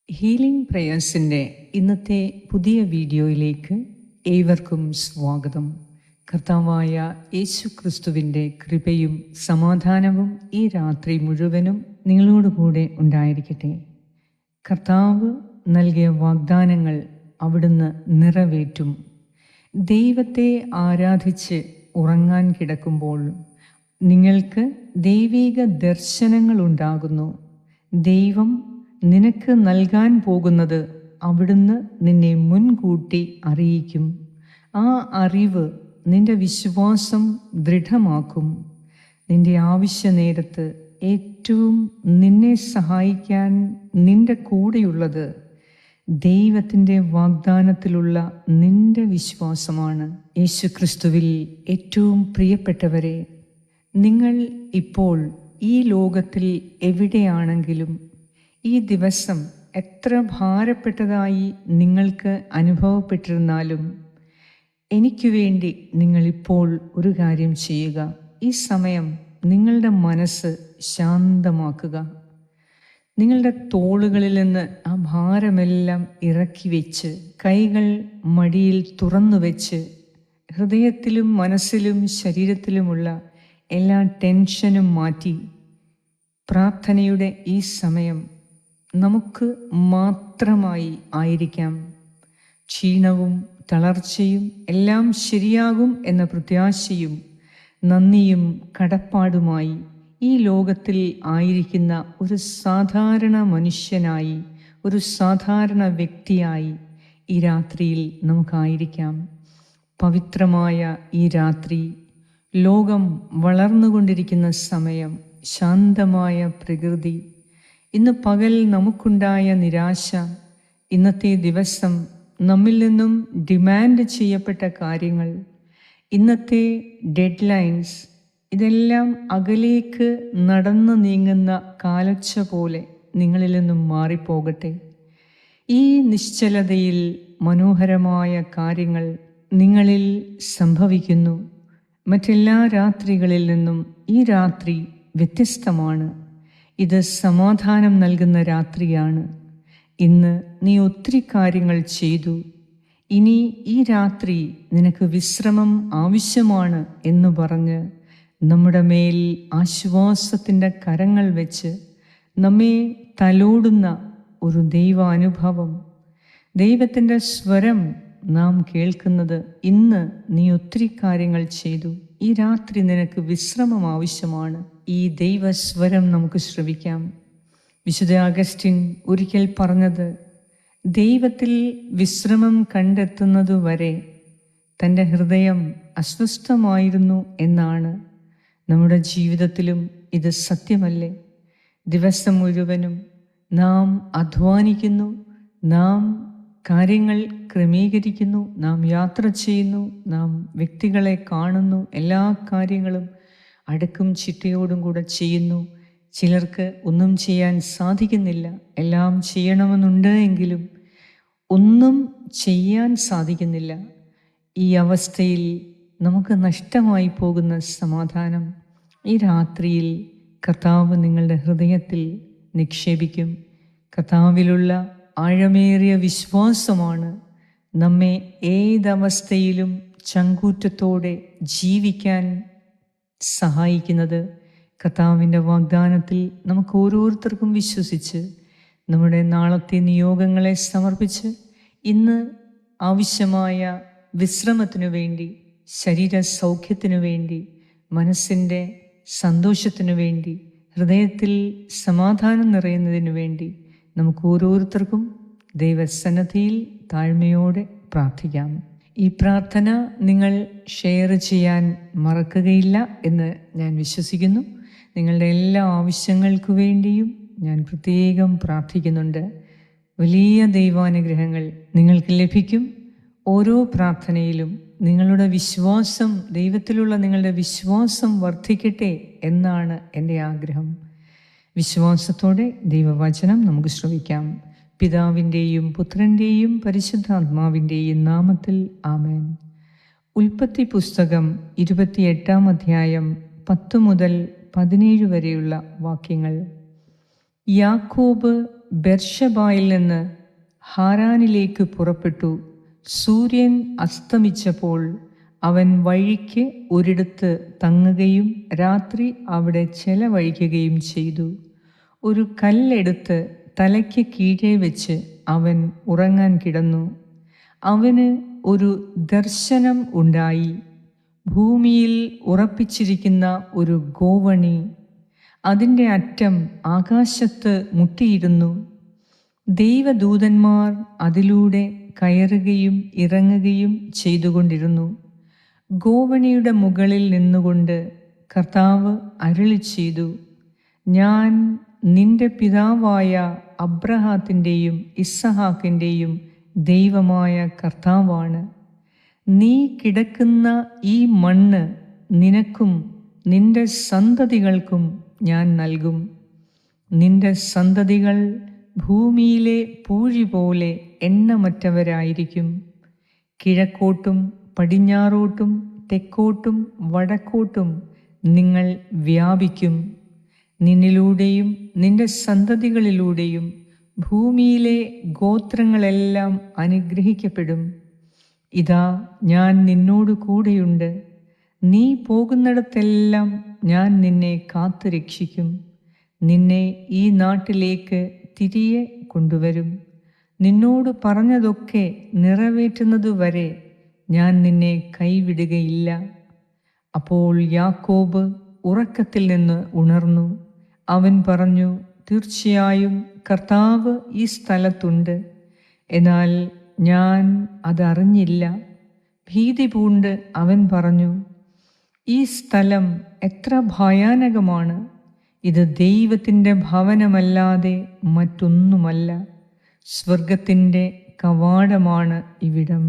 Healing പ്രേയേഴ്സിൻ്റെ ഇന്നത്തെ പുതിയ വീഡിയോയിലേക്ക് ഏവർക്കും സ്വാഗതം. കർത്താവായ യേശു ക്രിസ്തുവിൻ്റെ കൃപയും സമാധാനവും ഈ രാത്രി മുഴുവനും നിങ്ങളോടുകൂടെ ഉണ്ടായിരിക്കട്ടെ. കർത്താവ് നൽകിയ വാഗ്ദാനങ്ങൾ അവിടുന്ന് നിറവേറ്റും. ദൈവത്തെ ആരാധിച്ച് ഉറങ്ങാൻ കിടക്കുമ്പോൾ നിങ്ങൾക്ക് ദൈവിക ദർശനങ്ങൾ ഉണ്ടാകുന്നു. ദൈവം നിനക്ക് നൽകാൻ പോകുന്നത് അവിടുന്ന് നിന്നെ മുൻകൂട്ടി അറിയിക്കും. ആ അറിവ് നിന്റെ വിശ്വാസം ദൃഢമാക്കും. നിന്റെ ആവശ്യ നേരത്ത് ഏറ്റവും നിന്നെ സഹായിക്കാൻ നിന്റെ കൂടെയുള്ളത് ദൈവത്തിൻ്റെ വാഗ്ദാനത്തിലുള്ള നിന്റെ വിശ്വാസമാണ്. യേശു ക്രിസ്തുവിൽ ഏറ്റവും പ്രിയപ്പെട്ടവരെ, നിങ്ങൾ ഇപ്പോൾ ഈ ലോകത്തിൽ എവിടെയാണെങ്കിലും ഈ ദിവസം എത്ര ഭാരപ്പെട്ടതായി നിങ്ങൾക്ക് അനുഭവപ്പെട്ടിരുന്നാലും എനിക്ക് വേണ്ടി നിങ്ങളിപ്പോൾ ഒരു കാര്യം ചെയ്യുക. ഈ സമയം നിങ്ങളുടെ മനസ്സ് ശാന്തമാക്കുക. നിങ്ങളുടെ തോളുകളിൽ നിന്ന് ആ ഭാരമെല്ലാം ഇറക്കി വെച്ച്, കൈകൾ മടിയിൽ തുറന്നു വെച്ച്, ഹൃദയത്തിലും മനസ്സിലും ശരീരത്തിലുമുള്ള എല്ലാ ടെൻഷനും മാറ്റി, പ്രാർത്ഥനയുടെ ഈ സമയം നമുക്ക് മാത്രമായി ആയിരിക്കാം. ക്ഷീണവും തളർച്ചയും എല്ലാം ശരിയാകും എന്ന പ്രത്യാശയും നന്ദിയും കടപ്പാടുമായി ഈ ലോകത്തിൽ ആയിരിക്കുന്ന ഒരു സാധാരണ മനുഷ്യനായി, ഒരു സാധാരണ വ്യക്തിയായി ഈ രാത്രിയിൽ നമുക്കായിരിക്കാം. പവിത്രമായ ഈ രാത്രി, ലോകം വളർന്നുകൊണ്ടിരിക്കുന്ന സമയം, ശാന്തമായ പ്രകൃതി, ഇന്ന് പകൽ നമുക്കുണ്ടായ നിരാശ, ഇന്നത്തെ ദിവസം നമ്മിൽ നിന്നും ഡിമാൻഡ് ചെയ്യപ്പെട്ട കാര്യങ്ങൾ, ഇന്നത്തെ ഡെഡ് ലൈൻസ്, ഇതെല്ലാം അകലേക്ക് നടന്നു നീങ്ങുന്ന കാലൊച്ച പോലെ നിങ്ങളിൽ നിന്നും മാറിപ്പോകട്ടെ. ഈ നിശ്ചലതയിൽ മനോഹരമായ കാര്യങ്ങൾ നിങ്ങളിൽ സംഭവിക്കുന്നു. മറ്റെല്ലാ രാത്രികളിൽ നിന്നും ഈ രാത്രി വ്യത്യസ്തമാണ്. ഇത് സമാധാനം നൽകുന്ന രാത്രിയാണ്. ഇന്ന് നീ ഒത്തിരി കാര്യങ്ങൾ ചെയ്തു. ഇനി ഈ രാത്രി നിനക്ക് വിശ്രമം ആവശ്യമാണ് എന്ന് പറഞ്ഞ് നമ്മുടെ മേൽ ആശ്വാസത്തിൻ്റെ കരങ്ങൾ വെച്ച് നമ്മെ തലോടുന്ന ഒരു ദൈവാനുഭവം, ദൈവത്തിൻ്റെ സ്വരം നാം കേൾക്കുന്നത്. ഇന്ന് നീ ഒത്തിരി കാര്യങ്ങൾ ചെയ്തു, ഈ രാത്രി നിനക്ക് വിശ്രമം ആവശ്യമാണ്. ഈ ദൈവസ്വരം നമുക്ക് ശ്രവിക്കാം. വിശുദ്ധ അഗസ്റ്റിൻ ഒരിക്കൽ പറഞ്ഞത്, ദൈവത്തിൽ വിശ്രമം കണ്ടെത്തുന്നതുവരെ തൻ്റെ ഹൃദയം അസ്വസ്ഥമായിരുന്നു എന്നാണ്. നമ്മുടെ ജീവിതത്തിലും ഇത് സത്യമല്ലേ? ദിവസം മുഴുവനും നാം അധ്വാനിക്കുന്നു, നാം കാര്യങ്ങൾ ക്രമീകരിക്കുന്നു, നാം യാത്ര ചെയ്യുന്നു, നാം വ്യക്തികളെ കാണുന്നു, എല്ലാ കാര്യങ്ങളും അടുക്കും ചിട്ടയോടും കൂടെ ചെയ്യുന്നു. ചിലർക്ക് ഒന്നും ചെയ്യാൻ സാധിക്കുന്നില്ല. എല്ലാം ചെയ്യണമെന്നുണ്ട് എങ്കിലും ഒന്നും ചെയ്യാൻ സാധിക്കുന്നില്ല. ഈ അവസ്ഥയിൽ നമുക്ക് നഷ്ടമായി പോകുന്ന സമാധാനം ഈ രാത്രിയിൽ കർത്താവ് നിങ്ങളുടെ ഹൃദയത്തിൽ നിക്ഷേപിക്കും. കർത്താവിലുള്ള ആഴമേറിയ വിശ്വാസമാണ് നമ്മെ ഏതവസ്ഥയിലും ചങ്കൂറ്റത്തോടെ ജീവിക്കാൻ സഹായിക്കുന്നത്. കർത്താവിൻ്റെ വാഗ്ദാനത്തിൽ നമുക്ക് ഓരോരുത്തർക്കും വിശ്വസിച്ച് നമ്മുടെ നാളത്തെ നിയോഗങ്ങളെ സമർപ്പിച്ച് ഇന്ന് ആവശ്യമായ വിശ്രമത്തിനു വേണ്ടി, ശരീര സൗഖ്യത്തിനു വേണ്ടി, മനസ്സിൻ്റെ സന്തോഷത്തിനു വേണ്ടി, ഹൃദയത്തിൽ സമാധാനം നിറയുന്നതിനു വേണ്ടി നമുക്ക് ഓരോരുത്തർക്കും ദൈവസന്നിധിയിൽ താഴ്മയോടെ പ്രാർത്ഥിക്കാം. ഈ പ്രാർത്ഥന നിങ്ങൾ ഷെയർ ചെയ്യാൻ മറക്കുകയില്ല എന്ന് ഞാൻ വിശ്വസിക്കുന്നു. നിങ്ങളുടെ എല്ലാ ആവശ്യങ്ങൾക്കു വേണ്ടിയും ഞാൻ പ്രത്യേകം പ്രാർത്ഥിക്കുന്നുണ്ട്. വലിയ ദൈവാനുഗ്രഹങ്ങൾ നിങ്ങൾക്ക് ലഭിക്കും. ഓരോ പ്രാർത്ഥനയിലും നിങ്ങളുടെ വിശ്വാസം, ദൈവത്തിലുള്ള നിങ്ങളുടെ വിശ്വാസം വർദ്ധിക്കട്ടെ എന്നാണ് എൻ്റെ ആഗ്രഹം. വിശ്വാസത്തോടെ ദൈവവചനം നമുക്ക് ശ്രവിക്കാം. പിതാവിൻ്റെയും പുത്രൻ്റെയും പരിശുദ്ധാത്മാവിൻ്റെയും നാമത്തിൽ ആമേൻ. ഉൽപ്പത്തി പുസ്തകം 28 അധ്യായം 10 മുതൽ 17 വരെയുള്ള വാക്യങ്ങൾ. യാക്കോബ് ബെർശബായിൽ നിന്ന് ഹാരാനിലേക്ക് പുറപ്പെട്ടു. സൂര്യൻ അസ്തമിച്ചപ്പോൾ അവൻ വഴിക്ക് ഒരിടത്ത് തങ്ങുകയും രാത്രി അവിടെ ചെലവഴിക്കുകയും ചെയ്തു. ഒരു കല്ലെടുത്ത് തലയ്ക്ക് കീഴെ വെച്ച് അവൻ ഉറങ്ങാൻ കിടന്നു. അവന് ഒരു ദർശനം ഉണ്ടായി. ഭൂമിയിൽ ഉറപ്പിച്ചിരിക്കുന്ന ഒരു ഗോവണി, അതിൻ്റെ അറ്റം ആകാശത്ത് മുട്ടിയിരുന്നു. ദൈവദൂതന്മാർ അതിലൂടെ കയറുകയും ഇറങ്ങുകയും ചെയ്തുകൊണ്ടിരുന്നു. ഗോവണിയുടെ മുകളിൽ നിന്നുകൊണ്ട് കർത്താവ് അരുളി ചെയ്തു, ഞാൻ നിന്റെ പിതാവായ അബ്രഹാത്തിൻ്റെയും ഇസ്സഹാക്കിൻ്റെയും ദൈവമായ കർത്താവാണ്. നീ കിടക്കുന്ന ഈ മണ്ണ് നിനക്കും നിന്റെ സന്തതികൾക്കും ഞാൻ നൽകും. നിന്റെ സന്തതികൾ ഭൂമിയിലെ പൂഴി പോലെ എണ്ണമറ്റവരായിരിക്കും. കിഴക്കോട്ടും പടിഞ്ഞാറോട്ടും തെക്കോട്ടും വടക്കോട്ടും നിങ്ങൾ വ്യാപിക്കും. നിന്നിലൂടെയും നിന്റെ സന്തതികളിലൂടെയും ഭൂമിയിലെ ഗോത്രങ്ങളെല്ലാം അനുഗ്രഹിക്കപ്പെടും. ഇതാ, ഞാൻ നിന്നോട് കൂടെയുണ്ട്. നീ പോകുന്നിടത്തെല്ലാം ഞാൻ നിന്നെ കാത്തു രക്ഷിക്കും. നിന്നെ ഈ നാട്ടിലേക്ക് തിരികെ കൊണ്ടുവരും. നിന്നോട് പറഞ്ഞതൊക്കെ നിറവേറ്റുന്നതുവരെ ഞാൻ നിന്നെ കൈവിടുകയില്ല. അപ്പോൾ യാക്കോബ് ഉറക്കത്തിൽ നിന്ന് ഉണർന്നു. അവൻ പറഞ്ഞു, തീർച്ചയായും കർത്താവ് ഈ സ്ഥലത്തുണ്ട്, എന്നാൽ ഞാൻ അതറിഞ്ഞില്ല. ഭീതി പൂണ്ട് അവൻ പറഞ്ഞു, ഈ സ്ഥലം എത്ര ഭയാനകമാണ്! ഇത് ദൈവത്തിൻ്റെ ഭവനമല്ലാതെ മറ്റൊന്നുമല്ല. സ്വർഗത്തിൻ്റെ കവാടമാണ് ഇവിടം.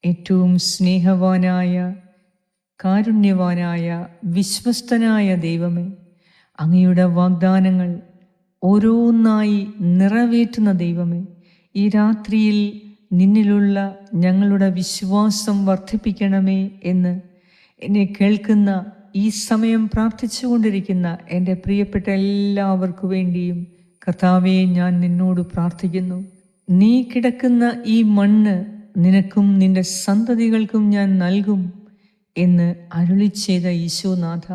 ഏറ്റവും സ്നേഹവാനായ, കാരുണ്യവാനായ, വിശ്വസ്തനായ ദൈവമേ, അങ്ങയുടെ വാഗ്ദാനങ്ങൾ ഓരോന്നായി നിറവേറ്റുന്ന ദൈവമേ, ഈ രാത്രിയിൽ നിന്നിലുള്ള ഞങ്ങളുടെ വിശ്വാസം വർദ്ധിപ്പിക്കണമേ എന്ന് എന്നെ കേൾക്കുന്ന, ഈ സമയം പ്രാർത്ഥിച്ചുകൊണ്ടിരിക്കുന്ന എൻ്റെ പ്രിയപ്പെട്ട എല്ലാവർക്കു വേണ്ടിയും കർത്താവേ, ഞാൻ നിന്നോട് പ്രാർത്ഥിക്കുന്നു. നീ കിടക്കുന്ന ഈ മണ്ണ് നിനക്കും നിന്റെ സന്തതികൾക്കും ഞാൻ നൽകും എന്ന് അരുളി ചെയ്ത ഈശോനാഥ,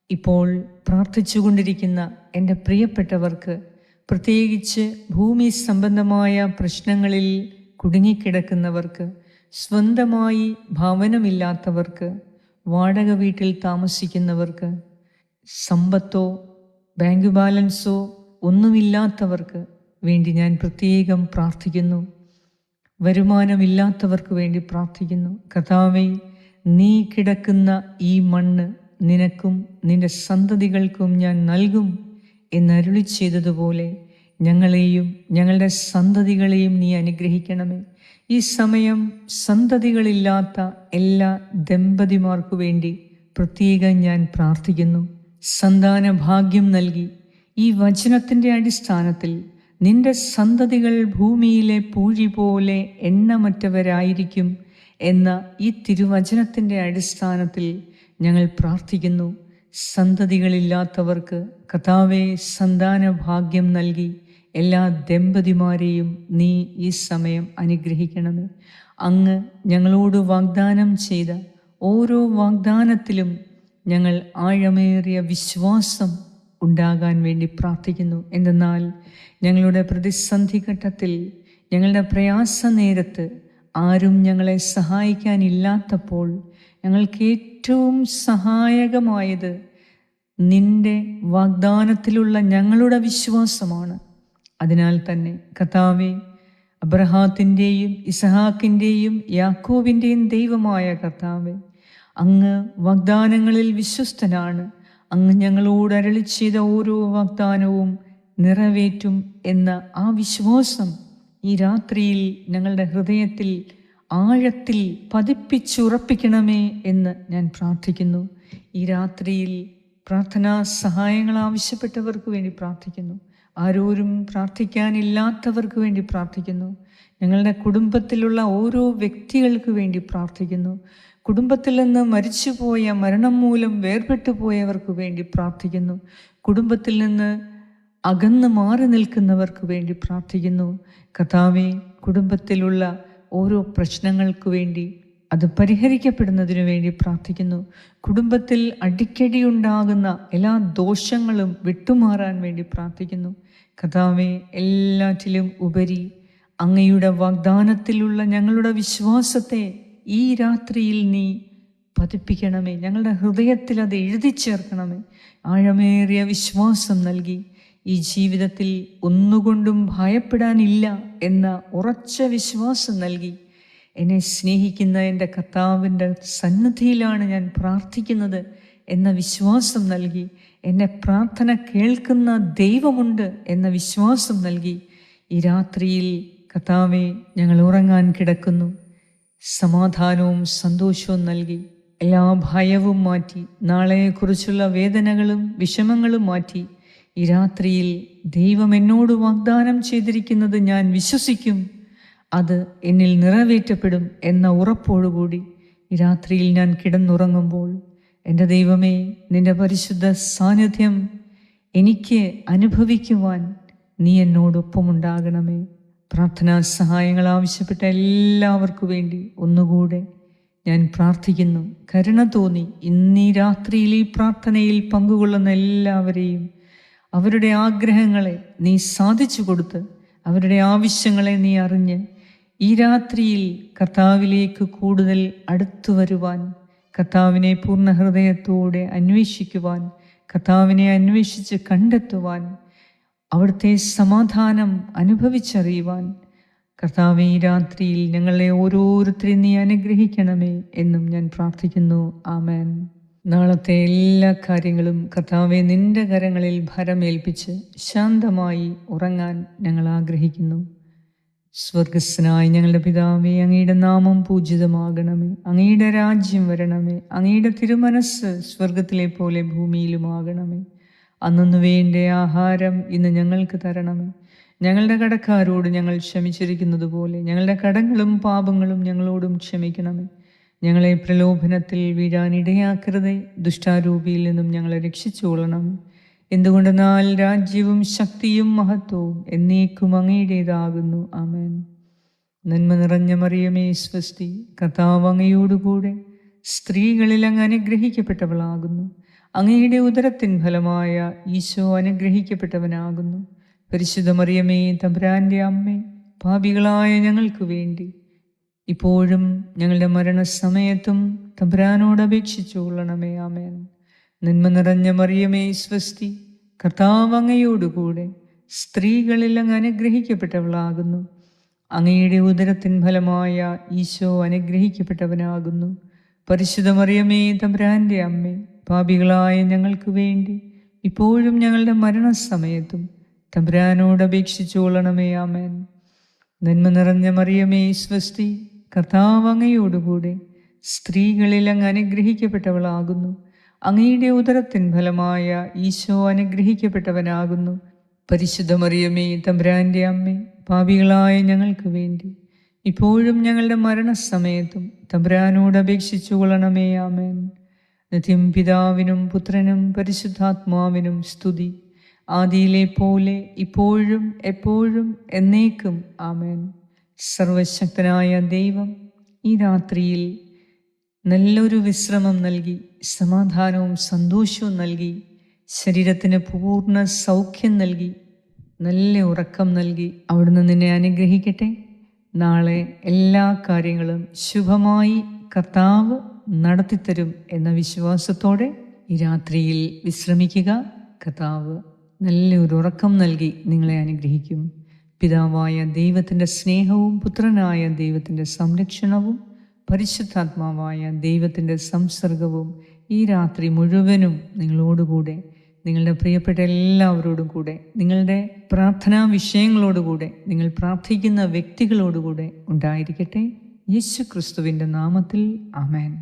ഇപ്പോൾ പ്രാർത്ഥിച്ചുകൊണ്ടിരിക്കുന്ന എൻ്റെ പ്രിയപ്പെട്ടവർക്ക്, പ്രത്യേകിച്ച് ഭൂമി സംബന്ധമായ പ്രശ്നങ്ങളിൽ കുടുങ്ങിക്കിടക്കുന്നവർക്ക്, സ്വന്തമായി ഭവനമില്ലാത്തവർക്ക്, വാടക വീട്ടിൽ താമസിക്കുന്നവർക്ക്, സമ്പത്തോ ബാങ്ക് ബാലൻസോ ഒന്നുമില്ലാത്തവർക്ക് വേണ്ടി ഞാൻ പ്രത്യേകം പ്രാർത്ഥിക്കുന്നു. വരുമാനമില്ലാത്തവർക്ക് വേണ്ടി പ്രാർത്ഥിക്കുന്നു. കർത്താവേ, നീ കിടക്കുന്ന ഈ മണ്ണ് നിനക്കും നിന്റെ സന്തതികൾക്കും ഞാൻ നൽകും എന്നരുളി ചെയ്തതുപോലെ ഞങ്ങളെയും ഞങ്ങളുടെ സന്തതികളെയും നീ അനുഗ്രഹിക്കണമേ. ഈ സമയം സന്തതികളില്ലാത്ത എല്ലാ ദമ്പതിമാർക്കു വേണ്ടി പ്രത്യേകം ഞാൻ പ്രാർത്ഥിക്കുന്നു. സന്താന ഭാഗ്യം നൽകി ഈ വചനത്തിൻ്റെ അടിസ്ഥാനത്തിൽ നിന്റെ സന്തതികൾ ഭൂമിയിലെ പൂഴി പോലെ എണ്ണമറ്റവരായിരിക്കും എന്ന ഈ തിരുവചനത്തിൻ്റെ അടിസ്ഥാനത്തിൽ ഞങ്ങൾ പ്രാർത്ഥിക്കുന്നു. സന്തതികളില്ലാത്തവർക്ക് കർത്താവേ, സന്താന ഭാഗ്യം നൽകി എല്ലാ ദമ്പതിമാരെയും നീ ഈ സമയം അനുഗ്രഹിക്കണമേ. അങ്ങ് ഞങ്ങളോട് വാഗ്ദാനം ചെയ്ത ഓരോ വാഗ്ദാനത്തിലും ഞങ്ങൾ ആഴമേറിയ വിശ്വാസം ഉണ്ടാകാൻ വേണ്ടി പ്രാർത്ഥിക്കുന്നു. എന്തെന്നാൽ ഞങ്ങളുടെ പ്രതിസന്ധി ഘട്ടത്തിൽ, ഞങ്ങളുടെ പ്രയാസ നേരത്ത് ആരും ഞങ്ങളെ സഹായിക്കാനില്ലാത്തപ്പോൾ ഞങ്ങൾക്ക് ഏറ്റവും സഹായകമായത് നിന്റെ വാഗ്ദാനത്തിലുള്ള ഞങ്ങളുടെ വിശ്വാസമാണ്. അതിനാൽ തന്നെ കർത്താവേ, അബ്രഹാത്തിൻ്റെയും ഇസഹാക്കിൻ്റെയും യാക്കോബിൻ്റെയും ദൈവമായ കർത്താവേ, അങ്ങ് വാഗ്ദാനങ്ങളിൽ വിശ്വസ്തനാണ്. അങ്ങ് ഞങ്ങളോട് അരുളി ചെയ്ത ഓരോ വാഗ്ദാനവും നിറവേറ്റും എന്ന ആ വിശ്വാസം ഈ രാത്രിയിൽ ഞങ്ങളുടെ ഹൃദയത്തിൽ ആഴത്തിൽ പതിപ്പിച്ചുറപ്പിക്കണമേ എന്ന് ഞാൻ പ്രാർത്ഥിക്കുന്നു. ഈ രാത്രിയിൽ പ്രാർത്ഥനാ സഹായങ്ങൾ ആവശ്യപ്പെട്ടവർക്ക് വേണ്ടി പ്രാർത്ഥിക്കുന്നു. ആരോരും പ്രാർത്ഥിക്കാനില്ലാത്തവർക്ക് വേണ്ടി പ്രാർത്ഥിക്കുന്നു. ഞങ്ങളുടെ കുടുംബത്തിലുള്ള ഓരോ വ്യക്തികൾക്ക് വേണ്ടി പ്രാർത്ഥിക്കുന്നു. കുടുംബത്തിൽ നിന്ന് മരിച്ചുപോയ, മരണം മൂലം വേർപെട്ടു പോയവർക്ക് വേണ്ടി പ്രാർത്ഥിക്കുന്നു. കുടുംബത്തിൽ നിന്ന് അകന്ന് മാറി നിൽക്കുന്നവർക്ക് വേണ്ടി പ്രാർത്ഥിക്കുന്നു. കർത്താവേ, കുടുംബത്തിലുള്ള ഓരോ പ്രശ്നങ്ങൾക്ക് വേണ്ടി അത് പരിഹരിക്കപ്പെടുന്നതിനു വേണ്ടി പ്രാർത്ഥിക്കുന്നു. കുടുംബത്തിൽ അടിക്കടി ഉണ്ടാകുന്ന എല്ലാ ദോഷങ്ങളും വിട്ടുമാറാൻ വേണ്ടി പ്രാർത്ഥിക്കുന്നു. കർത്താവേ, എല്ലാറ്റിലും ഉപരി അങ്ങയുടെ വാഗ്ദാനത്തിലുള്ള ഞങ്ങളുടെ വിശ്വാസത്തെ ഈ രാത്രിയിൽ നീ പതിപ്പിക്കണമേ. ഞങ്ങളുടെ ഹൃദയത്തിൽ അത് എഴുതി ചേർക്കണമേ. ആഴമേറിയ വിശ്വാസം നൽകി ഈ ജീവിതത്തിൽ ഒന്നുകൊണ്ടും ഭയപ്പെടാനില്ല എന്ന ഉറച്ച വിശ്വാസം നൽകി എന്നെ സ്നേഹിക്കുന്ന എൻ്റെ കർത്താവിൻ്റെ സന്നിധിയിലാണ് ഞാൻ പ്രാർത്ഥിക്കുന്നത് എന്ന വിശ്വാസം നൽകി, എന്നെ പ്രാർത്ഥന കേൾക്കുന്ന ദൈവമുണ്ട് എന്ന വിശ്വാസം നൽകി ഈ രാത്രിയിൽ കർത്താവേ, ഞങ്ങൾ ഉറങ്ങാൻ കിടക്കുന്നു. സമാധാനവും സന്തോഷവും നൽകി എല്ലാ ഭയവും മാറ്റി, നാളെക്കുറിച്ചുള്ള വേദനകളും വിഷമങ്ങളും മാറ്റി ഈ രാത്രിയിൽ ദൈവം എന്നോട് വാഗ്ദാനം ചെയ്തിരിക്കുന്നത് ഞാൻ വിശ്വസിക്കും, അത് എന്നിൽ നിറവേറ്റപ്പെടും എന്ന ഉറപ്പോടുകൂടി ഈ രാത്രിയിൽ ഞാൻ കിടന്നുറങ്ങുമ്പോൾ എൻ്റെ ദൈവമേ, നിൻ്റെ പരിശുദ്ധ സാന്നിധ്യം എനിക്ക് അനുഭവിക്കുവാൻ നീ എന്നോടൊപ്പമുണ്ടാകണമേ. പ്രാർത്ഥനാ സഹായങ്ങൾ ആവശ്യപ്പെട്ട എല്ലാവർക്കു വേണ്ടി ഒന്നുകൂടെ ഞാൻ പ്രാർത്ഥിക്കുന്നു. കരുണ തോന്നി ഇന്നീ രാത്രിയിൽ ഈ പ്രാർത്ഥനയിൽ പങ്കുകൊള്ളുന്ന എല്ലാവരെയും അവരുടെ ആഗ്രഹങ്ങളെ നീ സാധിച്ചു കൊടുത്ത്, അവരുടെ ആവശ്യങ്ങളെ നീ അറിഞ്ഞ് ഈ രാത്രിയിൽ കർത്താവിലേക്ക് കൂടുതൽ അടുത്തു വരുവാൻ, കർത്താവിനെ പൂർണ്ണ ഹൃദയത്തോടെ അന്വേഷിക്കുവാൻ, കർത്താവിനെ അന്വേഷിച്ച് കണ്ടെത്തുവാൻ, അവിടുത്തെ സമാധാനം അനുഭവിച്ചറിയുവാൻ കർത്താവേ, ഈ രാത്രിയിൽ ഞങ്ങളെ ഓരോരുത്തരെയും നീ അനുഗ്രഹിക്കണമേ എന്നും ഞാൻ പ്രാർത്ഥിക്കുന്നു. ആമേൻ. നാളത്തെ എല്ലാ കാര്യങ്ങളും കർത്താവേ നിന്റെ കരങ്ങളിൽ ഭരമേൽപ്പിച്ച് ശാന്തമായി ഉറങ്ങാൻ ഞങ്ങൾ ആഗ്രഹിക്കുന്നു. സ്വർഗസ്നായ ഞങ്ങളുടെ പിതാവേ, അങ്ങയുടെ നാമം പൂജിതമാകണമേ. അങ്ങയുടെ രാജ്യം വരണമേ. അങ്ങയുടെ തിരുമനസ് സ്വർഗത്തിലെ പോലെ ഭൂമിയിലുമാകണമേ. അന്നു വേണ്ട ആഹാരം ഇന്ന് ഞങ്ങൾക്ക് തരണമേ. ഞങ്ങളുടെ കടക്കാരോട് ഞങ്ങൾ ക്ഷമിച്ചിരിക്കുന്നത് പോലെ ഞങ്ങളുടെ കടങ്ങളും പാപങ്ങളും ഞങ്ങളോടും ക്ഷമിക്കണമേ. ഞങ്ങളെ പ്രലോഭനത്തിൽ വീഴാനിടയാക്കരുതേ. ദുഷ്ടാരൂപിയിൽ നിന്നും ഞങ്ങളെ രക്ഷിച്ചുകൊള്ളണം. എന്തുകൊണ്ടെന്നാൽ രാജ്യവും ശക്തിയും മഹത്വവും എന്നേക്കും അങ്ങയുടേതാകുന്നു. ആമേൻ. നന്മ നിറഞ്ഞ മറിയമേ, സ്വസ്തി. കർത്താവ് അങ്ങയോടുകൂടെ സ്ത്രീകളിൽ അങ്ങ് അനുഗ്രഹിക്കപ്പെട്ടവളാകുന്നു. അങ്ങയുടെ ഉദരത്തിൻ ഫലമായ ഈശോ അനുഗ്രഹിക്കപ്പെട്ടവനാകുന്നു. പരിശുദ്ധ മറിയമേ, തമ്പുരാൻ്റെ അമ്മേ, പാപികളായ ഞങ്ങൾക്ക് വേണ്ടി ഇപ്പോഴും ഞങ്ങളുടെ മരണസമയത്തും തമ്പുരാനോട് അപേക്ഷിച്ചു കൊള്ളണമേ. ആമേൻ. നന്മ നിറഞ്ഞ മറിയമേ, സ്വസ്തി. കർത്താവ് അങ്ങയോടുകൂടെ സ്ത്രീകളിൽ അങ്ങ് അനുഗ്രഹിക്കപ്പെട്ടവളാകുന്നു. അങ്ങയുടെ ഉദരത്തിൻ ഫലമായ ഈശോ അനുഗ്രഹിക്കപ്പെട്ടവനാകുന്നു. പരിശുദ്ധ മറിയമേ, തമ്പുരാൻ്റെ അമ്മേ, പാപികളായ ഞങ്ങൾക്ക് വേണ്ടി ഇപ്പോഴും ഞങ്ങളുടെ മരണസമയത്തും തമ്പുരാനോട് അപേക്ഷിച്ചു കൊള്ളണമേ. ആമേൻ. നന്മ നിറഞ്ഞ മറിയമേ, സ്വസ്തി. കർത്താവ് അങ്ങയോടുകൂടെ സ്ത്രീകളിൽ അങ്ങ് അനുഗ്രഹിക്കപ്പെട്ടവളാകുന്നു. അങ്ങയുടെ ഉദരത്തിൻ ഫലമായ ഈശോ അനുഗ്രഹിക്കപ്പെട്ടവനാകുന്നു. പരിശുദ്ധ മറിയമേ, തമ്പുരാൻ്റെ അമ്മേ, പാപികളായ ഞങ്ങൾക്ക് വേണ്ടി ഇപ്പോഴും ഞങ്ങളുടെ മരണസമയത്തും തമ്പുരാനോട് അപേക്ഷിച്ചു കൊള്ളണമേ. ആമേൻ. നിത്യം പിതാവിനും പുത്രനും പരിശുദ്ധാത്മാവിനും സ്തുതി, ആദിയിലെ പോലെ ഇപ്പോഴും എപ്പോഴും എന്നേക്കും. ആമേൻ. സർവശക്തനായ ദൈവം ഈ രാത്രിയിൽ നല്ലൊരു വിശ്രമം നൽകി, സമാധാനവും സന്തോഷവും നൽകി, ശരീരത്തിന് പൂർണ്ണ സൗഖ്യം നൽകി, നല്ല ഉറക്കം നൽകി അവിടുന്ന് നിന്നെ അനുഗ്രഹിക്കട്ടെ. നാളെ എല്ലാ കാര്യങ്ങളും ശുഭമായി കർത്താവ് നടത്തിത്തരും എന്ന വിശ്വാസത്തോടെ ഈ രാത്രിയിൽ വിശ്രമിക്കുക. കർത്താവ് നല്ലൊരു ഉറക്കം നൽകി നിങ്ങളെ അനുഗ്രഹിക്കും. പിതാവായ ദൈവത്തിൻ്റെ സ്നേഹവും പുത്രനായ ദൈവത്തിൻ്റെ സംരക്ഷണവും പരിശുദ്ധാത്മാവായ ദൈവത്തിൻ്റെ സംസർഗവും ഈ രാത്രി മുഴുവനും നിങ്ങളോടുകൂടെ, നിങ്ങളുടെ പ്രിയപ്പെട്ട എല്ലാവരോടും കൂടെ, നിങ്ങളുടെ പ്രാർത്ഥനാ വിഷയങ്ങളോടുകൂടെ, നിങ്ങൾ പ്രാർത്ഥിക്കുന്ന വ്യക്തികളോടുകൂടെ ഉണ്ടായിരിക്കട്ടെ. യേശു ക്രിസ്തുവിൻ്റെ നാമത്തിൽ. ആമേൻ.